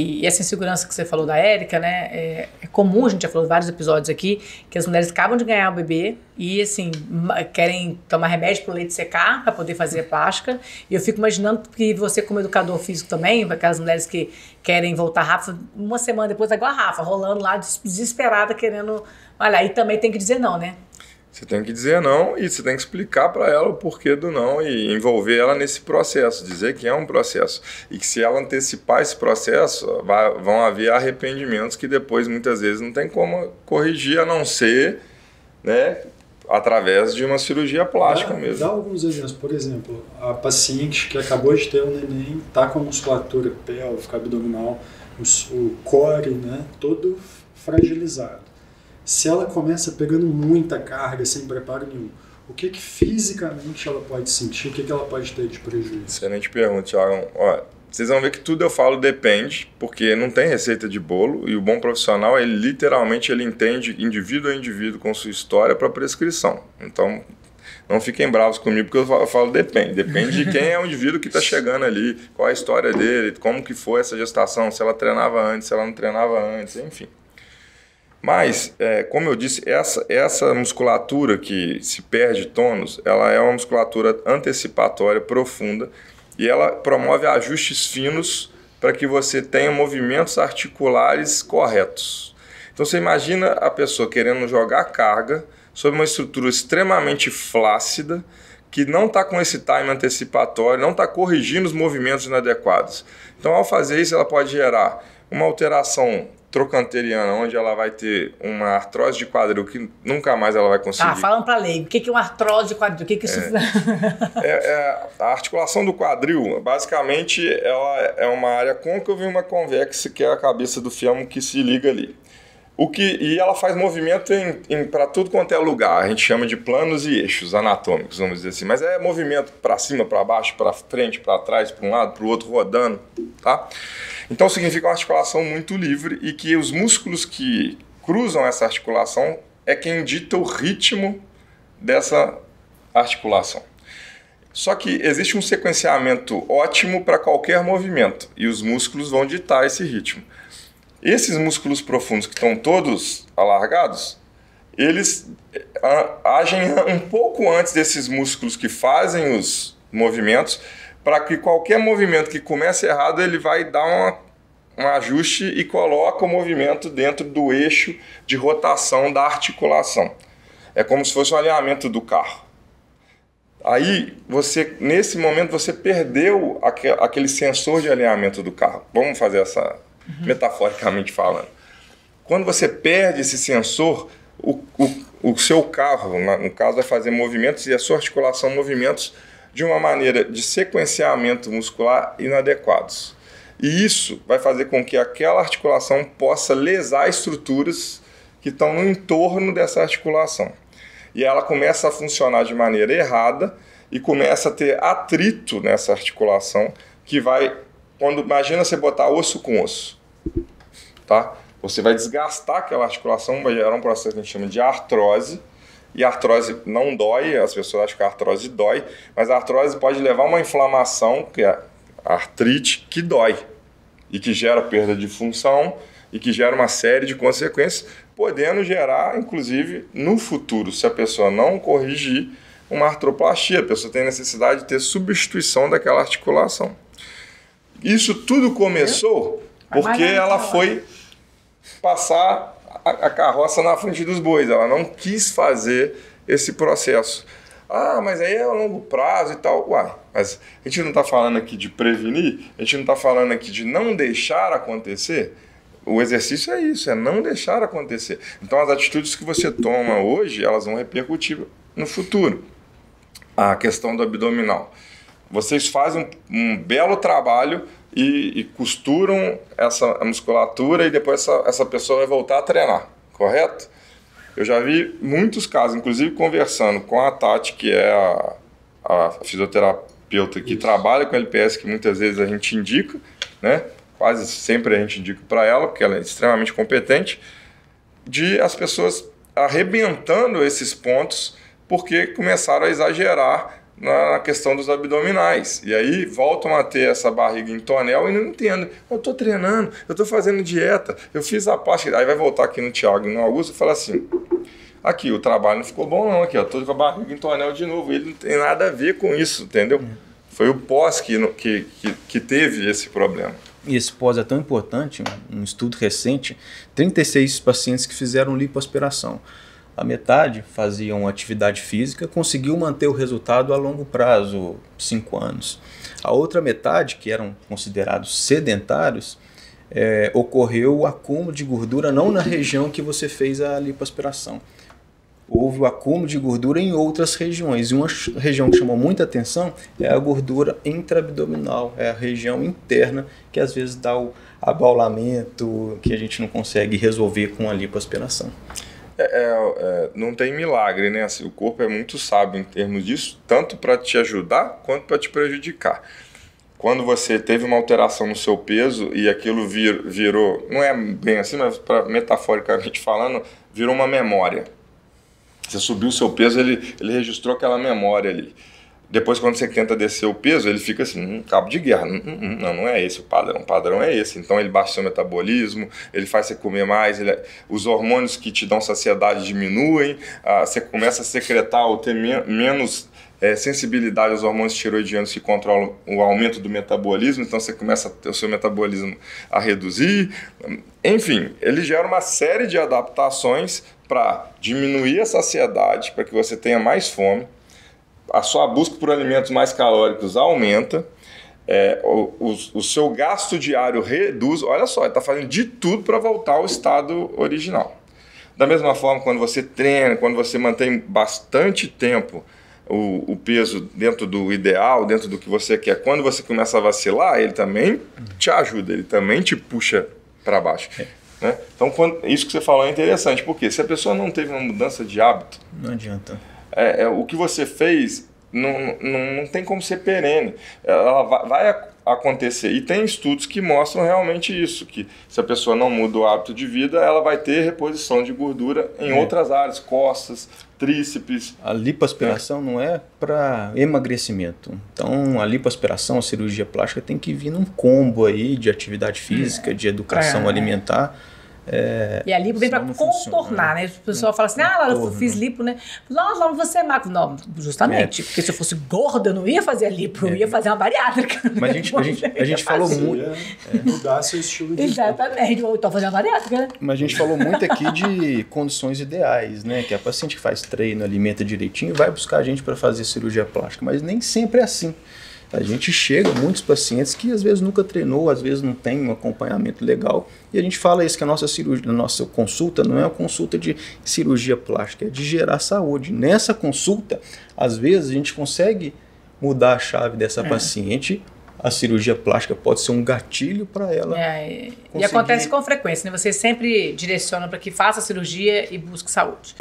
E essa insegurança que você falou da Érica, né, é comum, a gente já falou em vários episódios aqui, que as mulheres acabam de ganhar o bebê e, assim, querem tomar remédio para o leite secar, para poder fazer a plástica. E eu fico imaginando que você, como educador físico também, aquelas mulheres que querem voltar rápido, uma semana depois, igual a Rafa, rolando lá, desesperada, querendo... Olha, aí também tem que dizer não, né? Você tem que dizer não e você tem que explicar para ela o porquê do não e envolver ela nesse processo, dizer que é um processo. E que se ela antecipar esse processo, vão haver arrependimentos que depois, muitas vezes, não tem como corrigir, a não ser, né, através de uma cirurgia plástica mesmo. Dá alguns exemplos. Por exemplo, a paciente que acabou de ter um neném, está com a musculatura pélvica, abdominal, o core, né, todo fragilizado. Se ela começa pegando muita carga, sem preparo nenhum, o que fisicamente ela pode sentir, o que ela pode ter de prejuízo? Excelente pergunta, Thiago. Ó, vocês vão ver que tudo eu falo depende, porque não tem receita de bolo e o bom profissional, ele literalmente ele entende indivíduo a indivíduo com sua história para prescrição. Então, não fiquem bravos comigo porque eu falo depende. Depende de quem é o indivíduo que está chegando ali, qual é a história dele, como que foi essa gestação, se ela treinava antes, se ela não treinava antes, enfim. Mas, como eu disse, essa musculatura que se perde tônus, ela é uma musculatura antecipatória profunda e ela promove ajustes finos para que você tenha movimentos articulares corretos. Então você imagina a pessoa querendo jogar carga sobre uma estrutura extremamente flácida que não está com esse time antecipatório, não está corrigindo os movimentos inadequados. Então ao fazer isso ela pode gerar uma alteração trocanteriana, onde ela vai ter uma artrose de quadril que nunca mais ela vai conseguir. Falando para leigo, o que é uma artrose de quadril? O que isso... A articulação do quadril, basicamente, ela é uma área côncava e uma convexa, que é a cabeça do fêmur que se liga ali. E ela faz movimento para tudo quanto é lugar. A gente chama de planos e eixos anatômicos, vamos dizer assim. Mas é movimento para cima, para baixo, para frente, para trás, para um lado, para o outro, rodando, tá? Então significa uma articulação muito livre e que os músculos que cruzam essa articulação é quem dita o ritmo dessa articulação. Só que existe um sequenciamento ótimo para qualquer movimento e os músculos vão ditar esse ritmo. Esses músculos profundos que estão todos alargados, eles agem um pouco antes desses músculos que fazem os movimentos, para que qualquer movimento que comece errado, ele vai dar um ajuste e coloca o movimento dentro do eixo de rotação da articulação. É como se fosse um alinhamento do carro. Aí, nesse momento, você perdeu aquele sensor de alinhamento do carro. Vamos fazer essa, metaforicamente falando. Quando você perde esse sensor, o seu carro, no caso, vai fazer movimentos e a sua articulação movimentos de uma maneira de sequenciamento muscular inadequados. E isso vai fazer com que aquela articulação possa lesar estruturas que estão no entorno dessa articulação. E ela começa a funcionar de maneira errada e começa a ter atrito nessa articulação que vai... Imagina você botar osso com osso, tá? Você vai desgastar aquela articulação, vai gerar um processo que a gente chama de artrose. E a artrose não dói, as pessoas acham que a artrose dói, mas a artrose pode levar a uma inflamação, que é a artrite, que dói e que gera perda de função e que gera uma série de consequências, podendo gerar, inclusive, no futuro, se a pessoa não corrigir, uma artroplastia. A pessoa tem necessidade de ter substituição daquela articulação. Isso tudo começou porque ela foi passar a carroça na frente dos bois, ela não quis fazer esse processo. Mas aí é a longo prazo e tal. Mas a gente não está falando aqui de prevenir, a gente não está falando aqui de não deixar acontecer. O exercício é isso, é não deixar acontecer. Então as atitudes que você toma hoje, elas vão repercutir no futuro. A questão do abdominal. Vocês fazem um belo trabalho e costuram essa musculatura e depois essa pessoa vai voltar a treinar, correto? Eu já vi muitos casos, inclusive conversando com a Tati, que é a fisioterapeuta que trabalha com LPS, que muitas vezes a gente indica, né? Quase sempre a gente indica para ela, porque ela é extremamente competente, de as pessoas arrebentando esses pontos porque começaram a exagerar na questão dos abdominais. E aí voltam a ter essa barriga em tonel e não entendem. Eu estou treinando, eu estou fazendo dieta, eu fiz a plástica. Aí vai voltar aqui no Thiago e no Augusto e falar assim, aqui, o trabalho não ficou bom não, aqui, eu estou com a barriga em tonel de novo. Ele não tem nada a ver com isso, entendeu? Foi o pós que teve esse problema. E esse pós é tão importante, um estudo recente, 36 pacientes que fizeram lipoaspiração. A metade faziam atividade física, conseguiu manter o resultado a longo prazo, 5 anos. A outra metade, que eram considerados sedentários, ocorreu o acúmulo de gordura não na região que você fez a lipoaspiração. Houve o acúmulo de gordura em outras regiões. E uma região que chamou muita atenção é a gordura intraabdominal, é a região interna que às vezes dá o abaulamento que a gente não consegue resolver com a lipoaspiração. Não tem milagre, né? Assim, o corpo é muito sábio em termos disso, tanto para te ajudar quanto para te prejudicar. Quando você teve uma alteração no seu peso e aquilo virou, não é bem assim, mas metaforicamente falando, virou uma memória. Você subiu o seu peso, ele registrou aquela memória ali. Depois, quando você tenta descer o peso, ele fica assim, cabo de guerra. Não é esse o padrão é esse. Então, ele baixa o seu metabolismo, ele faz você comer mais, os hormônios que te dão saciedade diminuem, você começa a secretar ou ter menos sensibilidade aos hormônios tiroidianos que controlam o aumento do metabolismo, então você começa a ter o seu metabolismo a reduzir. Enfim, ele gera uma série de adaptações para diminuir a saciedade, para que você tenha mais fome, a sua busca por alimentos mais calóricos aumenta, o seu gasto diário reduz. Olha só, ele está fazendo de tudo para voltar ao estado original. Da mesma forma, quando você treina, quando você mantém bastante tempo o peso dentro do ideal, dentro do que você quer, quando você começa a vacilar, ele também te ajuda, ele também te puxa para baixo. Né? Então, isso que você falou é interessante, porque se a pessoa não teve uma mudança de hábito, não adianta. O que você fez não tem como ser perene. Ela vai acontecer. E tem estudos que mostram realmente isso, que se a pessoa não muda o hábito de vida, ela vai ter reposição de gordura em outras áreas, costas, tríceps. A lipoaspiração não é para emagrecimento. Então, a lipoaspiração, a cirurgia plástica tem que vir num combo aí de atividade física, de educação alimentar. E a lipo vem para contornar, né? O pessoal fala assim, eu fiz lipo, né? Nossa, Laura, você é magro. Não, justamente, porque se eu fosse gorda, eu não ia fazer a lipo, eu ia fazer uma bariátrica. Mas a gente falou muito... mudar seu estilo de vida. Exatamente, eu estou fazendo uma bariátrica, né? Mas a gente falou muito aqui de condições ideais, né? Que a paciente que faz treino, alimenta direitinho, vai buscar a gente para fazer cirurgia plástica, mas nem sempre é assim. A gente chega, muitos pacientes que às vezes nunca treinou, às vezes não tem um acompanhamento legal. E a gente fala isso, que a nossa consulta não é uma consulta de cirurgia plástica, é de gerar saúde. Nessa consulta, às vezes a gente consegue mudar a chave dessa paciente. A cirurgia plástica pode ser um gatilho para ela. E acontece com frequência, né? Você sempre direciona para que faça a cirurgia e busque saúde.